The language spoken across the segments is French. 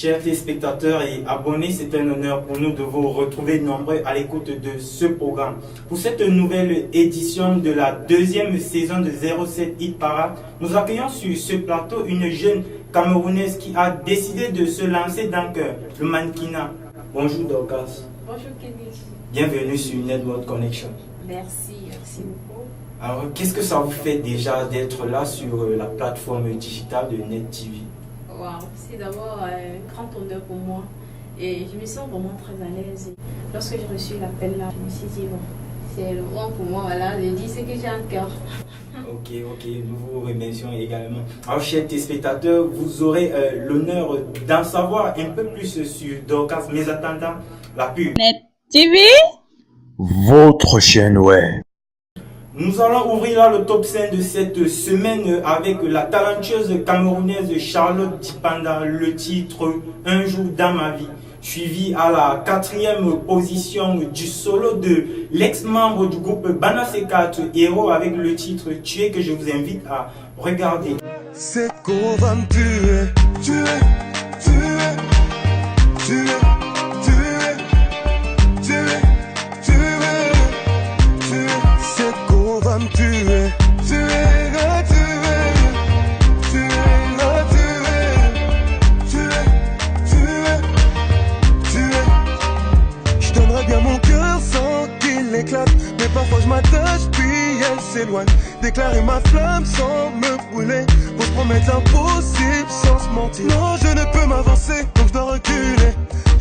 Chers téléspectateurs et abonnés, c'est un honneur pour nous de vous retrouver nombreux à l'écoute de ce programme. Pour cette nouvelle édition de la deuxième saison de 07 Hit Parade, nous accueillons sur ce plateau une jeune Camerounaise qui a décidé de se lancer dans le mannequinat. Bonjour Dorcas. Bonjour Kennedy. Bienvenue sur Network Connection. Merci beaucoup. Alors, qu'est-ce que ça vous fait déjà d'être là sur la plateforme digitale de Net TV? Wow, c'est d'abord un grand honneur pour moi et je me sens vraiment très à l'aise. Lorsque j'ai reçu l'appel là, je me suis dit, bon, c'est le moment pour moi, voilà, je dis ce que j'ai en cœur. Ok, nous vous remercions également. Alors, chers téléspectateurs, vous aurez l'honneur d'en savoir un peu plus sur Dorcas, mais attendant la pub. Net TV, votre chaîne web. Nous allons ouvrir là le top 5 de cette semaine avec la talentueuse camerounaise Charlotte Dipanda, le titre Un jour dans ma vie, suivi à la 4e position du solo de l'ex-membre du groupe Banasé4 Héros avec le titre Tuer, que je vous invite à regarder. C'est qu'on va me tuer, tuer, tuer, tuer. Mais parfois je m'attache puis elle s'éloigne. Déclarer ma flamme sans me brûler, faut se promettre l'impossible sans se mentir. Non, je ne peux m'avancer, donc je dois reculer.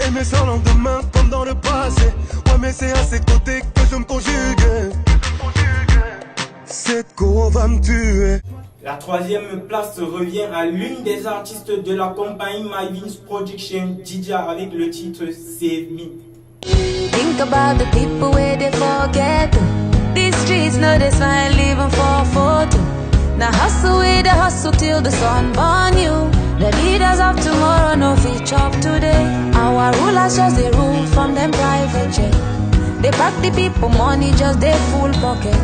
Aimer sans lendemain comme dans le passé. Ouais, mais c'est à ses côtés que je me conjugue. Cette go va me tuer. La 3e place revient à l'une des artistes de la compagnie My Vince Production, Didia, avec le titre Save Me. Think about the people where they forget. These streets know this fine living for photo. Now hustle with the hustle till the sun burn you. The leaders of tomorrow no feature of today. Our rulers just they rule from them private jet. They pack the people money just they full pocket.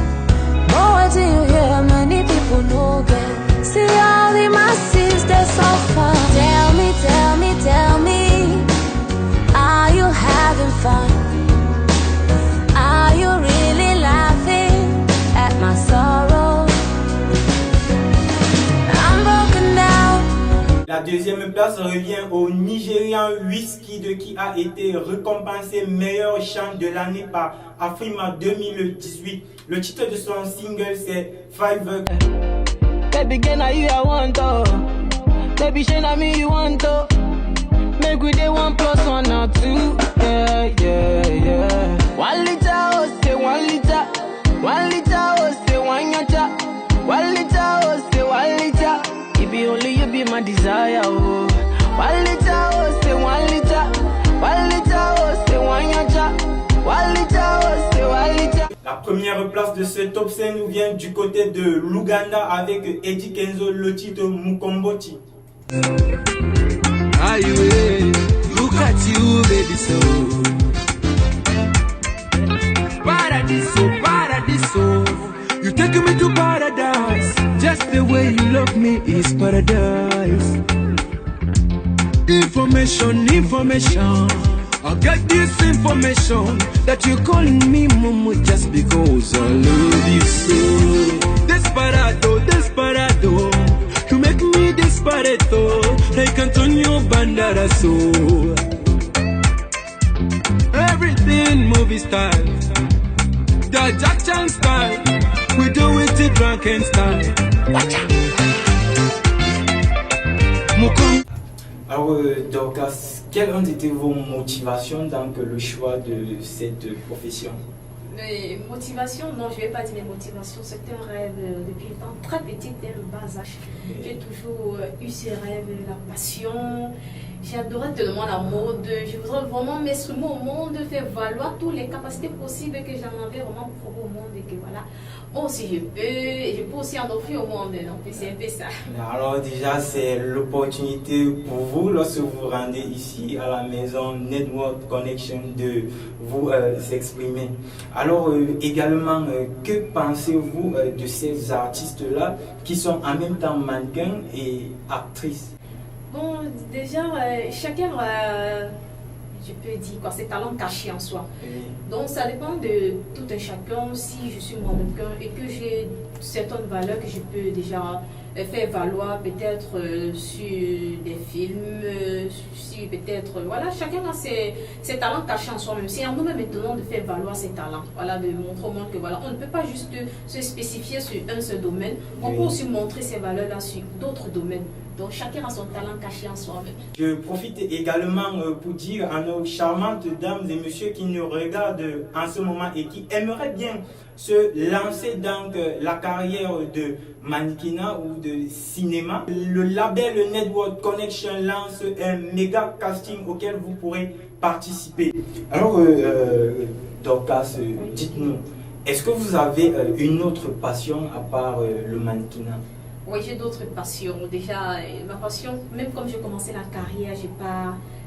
But what do you hear many people no get? See all the masses they suffer. Tell me, tell me, tell me, are you having fun? Are you really laughing at my sorrow? I'm broken down. La 2e place revient au Nigérian Wizkid qui a été récompensé meilleur chant de l'année par Afrima 2018. Le titre de son single c'est Five. Baby girl, now you I want to. Baby, shey na me you want to. Make we dey 1 + 1 or 2. Yeah. 1 liter, oh say 1 liter. 1 liter, oh say 1 yacha. 1 liter, oh say 1 liter. It be only you be my desire, oh. 1 liter, oh say 1 liter. 1 liter, oh say 1 yacha. 1 liter, oh say 1 liter. La première place de ce top 5 nous vient du côté de l'Ouganda avec Eddie Kenzo, le titre Mukomboti. Highway, look at you, baby, so Paradiso, paradiso. You take me to paradise. Just the way you love me is paradise. Information. I'll get this information that you're calling me Momo just because I love you so. Desperado. You make me desperado, like Antonio Banderas. Everything movie style, the Jack Chan style, we do it the drunken style. Alors Dorcas, quelles ont été vos motivations dans le choix de cette profession? Les motivations, non, je ne vais pas dire les motivations, c'est un rêve depuis étant très petite, dès le bas âge. J'ai toujours eu ces rêves, la passion. J'adorais tellement la mode. Je voudrais vraiment m'exprimer au monde, faire valoir toutes les capacités possibles que j'en avais vraiment pour au monde. Et que voilà, moi aussi je peux aussi en offrir au monde. Donc c'est un peu ça. Alors déjà, c'est l'opportunité pour vous, lorsque vous vous rendez ici à la maison Network Connection, de vous exprimer. Alors également, que pensez-vous de ces artistes-là qui sont en même temps mannequins et actrices? Bon, déjà, chacun je peux dire quoi, ses talents cachés en soi. Donc ça dépend de tout un chacun. Si je suis mannequin et que j'ai certaines valeurs que je peux déjà faire valoir peut-être sur des films, sur peut-être, voilà, chacun a ses talents cachés en soi-même. C'est à nous-mêmes maintenant de faire valoir ses talents, voilà, de montrer au monde que voilà, on ne peut pas juste se spécifier sur un seul domaine, on peut aussi montrer ses valeurs-là sur d'autres domaines. Donc chacun a son talent caché en soi-même. Je profite également pour dire à nos charmantes dames et messieurs qui nous regardent en ce moment et qui aimeraient bien se lancer dans la carrière de mannequinat ou de cinéma. Le label Network Connection lance un méga casting auquel vous pourrez participer. Alors, Dorcas, dites-nous, est-ce que vous avez une autre passion à part le mannequinat? Oui, j'ai d'autres passions. Déjà, ma passion, même comme j'ai commencé la carrière,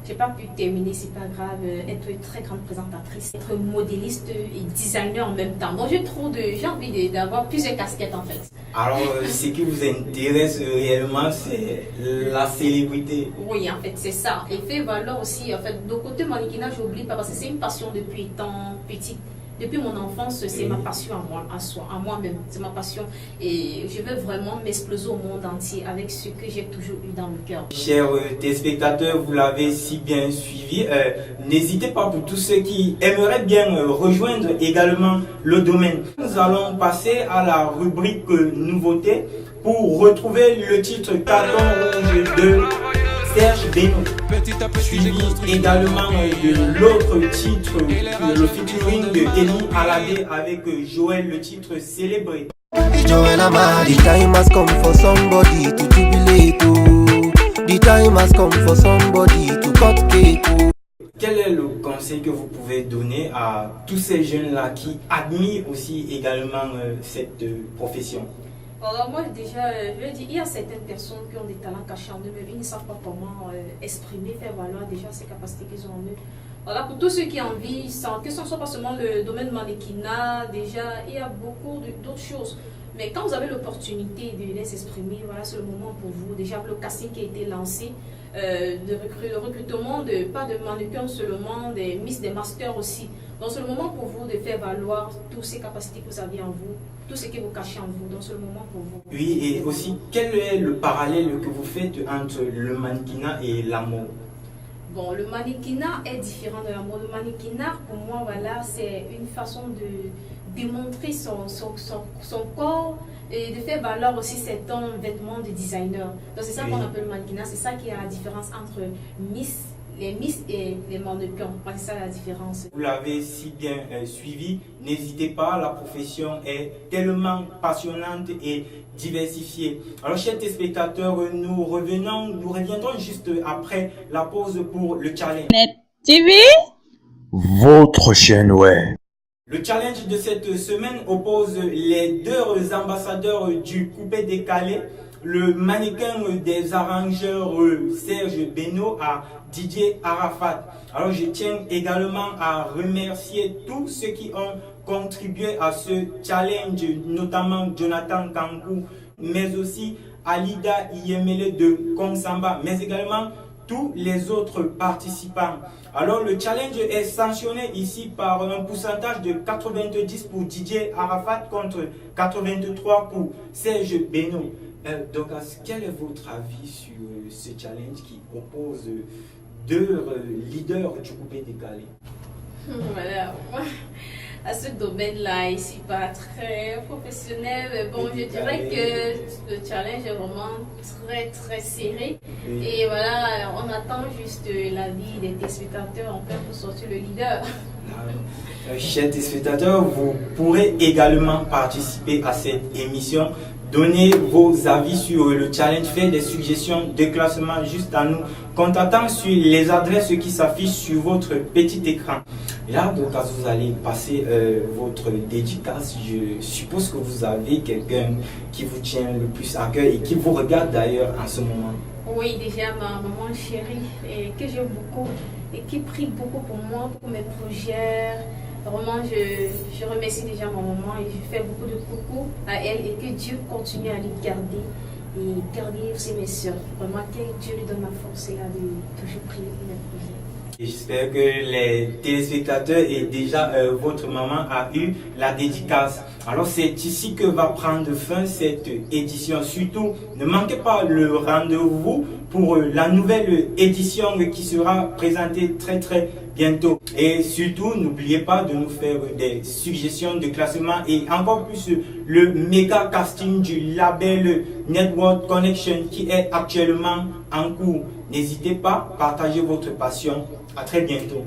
j'ai pas pu terminer, c'est pas grave, être une très grande présentatrice, être modéliste et designer en même temps. Donc j'ai envie d'avoir plusieurs casquettes en fait. Alors, ce qui vous intéresse réellement, c'est la célébrité. Oui, en fait, c'est ça. Et fait valoir aussi, en fait, de côté mannequinat, j'oublie pas parce que c'est une passion depuis étant petite. Depuis mon enfance, c'est ma passion à moi-même, c'est ma passion et je veux vraiment m'exploser au monde entier avec ce que j'ai toujours eu dans le cœur. Chers téléspectateurs, vous l'avez si bien suivi, n'hésitez pas pour tous ceux qui aimeraient bien rejoindre également le domaine. Nous allons passer à la rubrique nouveauté pour retrouver le titre Carton rouge de Serge Beno, suivi également de l'autre titre, le featuring de Eni Alade avec Joël, le titre Célébré. Joel Amadi, the time has come for somebody to jubilate. The time has come for somebody to cut cake. Quel est le conseil que vous pouvez donner à tous ces jeunes-là qui admirent aussi également cette profession? Alors moi déjà, je veux dire, il y a certaines personnes qui ont des talents cachés en eux, mais ils ne savent pas comment exprimer, faire valoir déjà ces capacités qu'ils ont en eux. Voilà, pour tous ceux qui en vivent, que ce ne soit pas seulement le domaine mannequinat, déjà, il y a beaucoup d'autres choses. Mais quand vous avez l'opportunité de les exprimer, voilà, c'est le moment pour vous. Déjà, le casting qui a été lancé, le recrutement, pas de mannequins seulement, des Miss, des Masters aussi. Donc c'est le moment pour vous de faire valoir toutes ces capacités que vous avez en vous, tout ce que vous cachez en vous. Donc c'est le moment pour vous. Oui, et aussi, quel est le parallèle que vous faites entre le mannequinat et l'amour? Bon, le mannequinat est différent de l'amour. Le mannequinat, pour moi, voilà, c'est une façon de démontrer son corps et de faire valoir aussi certains vêtements de designer. Donc c'est ça qu'on appelle le mannequinat. C'est ça qui est la différence entre les Miss et les mannequins. C'est ça la différence. Vous l'avez si bien suivi. N'hésitez pas, la profession est tellement passionnante et diversifiée. Alors, chers téléspectateurs, nous reviendrons juste après la pause pour le challenge. Net TV, Votre chaîne web. Le challenge de cette semaine oppose les deux ambassadeurs du coupé décalé, le mannequin des arrangeurs Serge Beno à Didier Arafat. Alors je tiens également à remercier tous ceux qui ont contribué à ce challenge, notamment Jonathan Kankou, mais aussi Alida Iyemele de Komsamba, mais également tous les autres participants. Alors le challenge est sanctionné ici par un pourcentage de 90 pour Didier Arafat contre 83 pour Serge Beno. Donc, quel est votre avis sur ce challenge qui oppose deux leaders du coupé décalé? Voilà, à ce domaine-là, je ne suis pas très professionnel, mais bon, je dirais que le challenge est vraiment très serré. Et voilà, on attend juste l'avis des téléspectateurs en fait pour sortir le leader. Chers téléspectateurs, vous pourrez également participer à cette émission. Donnez vos avis sur le challenge, faites des suggestions de classement juste à nous contactant sur les adresses qui s'affichent sur votre petit écran. Là, donc, quand vous allez passer votre dédicace, je suppose que vous avez quelqu'un qui vous tient le plus à cœur et qui vous regarde d'ailleurs en ce moment. Oui, déjà ma maman chérie, que j'aime beaucoup et qui prie beaucoup pour moi, pour mes projets. Vraiment, je remercie déjà ma maman et je fais beaucoup de coucou à elle et que Dieu continue à lui garder Et dernier, c'est mes soeurs. Vraiment, que Dieu lui donne la force et là de toujours prier pour mes projets. J'espère que les téléspectateurs et déjà votre maman a eu la dédicace. Alors c'est ici que va prendre fin cette édition. Surtout, ne manquez pas le rendez-vous pour la nouvelle édition qui sera présentée très bientôt. Et surtout, n'oubliez pas de nous faire des suggestions de classement et encore plus le méga casting du label Network Connection qui est actuellement en cours. N'hésitez pas à partager votre passion. À très bientôt.